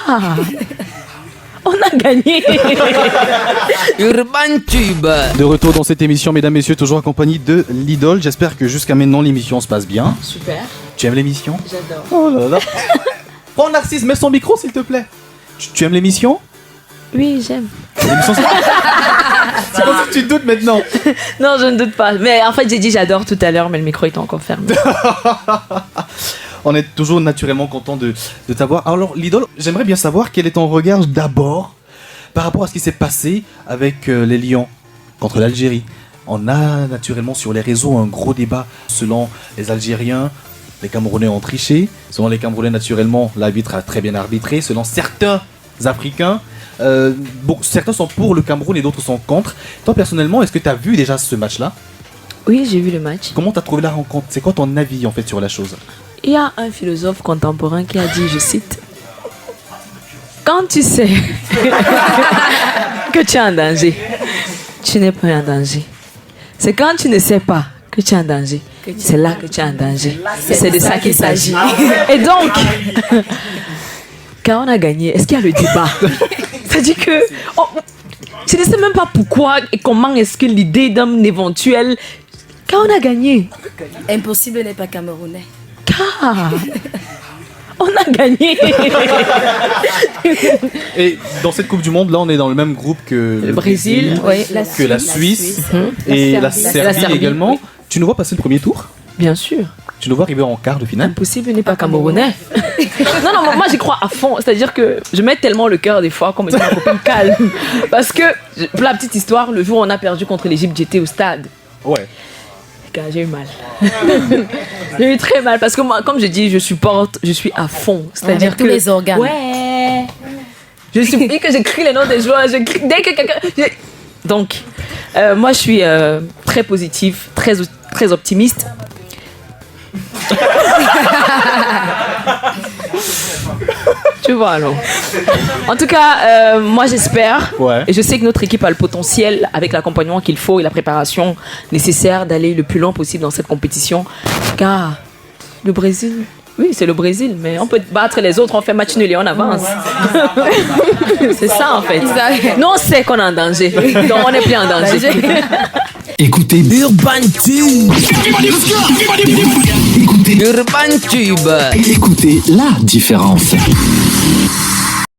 Ah, on a gagné. Urban Tube. De retour dans cette émission, mesdames, messieurs, toujours accompagné de l'idole. J'espère que jusqu'à maintenant, l'émission se passe bien. Super. Tu aimes l'émission? J'adore. Oh là là. Prends Narcisse, mets son micro s'il te plaît. Tu aimes l'émission? Oui, j'aime. L'émission, c'est comme si tu te doutes maintenant. Non, je ne doute pas. Mais en fait, j'ai dit j'adore tout à l'heure, mais le micro est encore fermé. On est toujours naturellement content de t'avoir. Alors, l'idole, j'aimerais bien savoir quel est ton regard d'abord par rapport à ce qui s'est passé avec les Lions contre l'Algérie. On a naturellement sur les réseaux un gros débat. Selon les Algériens, les Camerounais ont triché. Selon les Camerounais, naturellement, l'arbitre a très bien arbitré. Selon certains Africains, certains sont pour le Cameroun et d'autres sont contre. Toi, personnellement, est-ce que tu as vu déjà ce match-là? Oui, j'ai vu le match. Comment tu as trouvé la rencontre? C'est quoi ton avis en fait sur la chose? Il y a un philosophe contemporain qui a dit, je cite, quand tu sais que tu es en danger, tu n'es pas en danger. C'est quand tu ne sais pas que tu es en danger, c'est là que tu es en danger. C'est de ça qu'il s'agit. Et donc, quand on a gagné, est-ce qu'il y a le débat? C'est-à-dire que je ne sais même pas pourquoi et comment est-ce que l'idée d'un éventuel... Quand on a gagné... Impossible n'est pas camerounais. Car on a gagné. Et dans cette Coupe du Monde, là, on est dans le même groupe que le Brésil, que la Suisse et la Serbie également. Tu nous vois passer le premier tour? Bien sûr. Tu nous vois arriver en quart de finale? Impossible n'est pas camerounais. Non, moi j'y crois à fond. C'est-à-dire que je mets tellement le cœur des fois, comme dit ma copine, calme. Parce que, pour la petite histoire, le jour où on a perdu contre l'Égypte, j'étais au stade. Ouais. J'ai eu mal. J'ai eu très mal parce que moi, comme je dis, je suis à fond. C'est-à-dire avec tous les organes. Ouais. Je suis dès que j'écris les noms des joueurs, dès que quelqu'un. Donc, moi, je suis très positive, très optimiste. Tu vois alors. En tout cas, moi j'espère, et je sais que notre équipe a le potentiel avec l'accompagnement qu'il faut et la préparation nécessaire d'aller le plus loin possible dans cette compétition. Car le Brésil, oui c'est le Brésil, mais on peut battre les autres, on fait match nul et on avance. C'est ça en fait. Nous on sait qu'on est en danger, donc on n'est plus en danger. Écoutez Urban Tube. Écoutez Urban Tube. Écoutez la différence.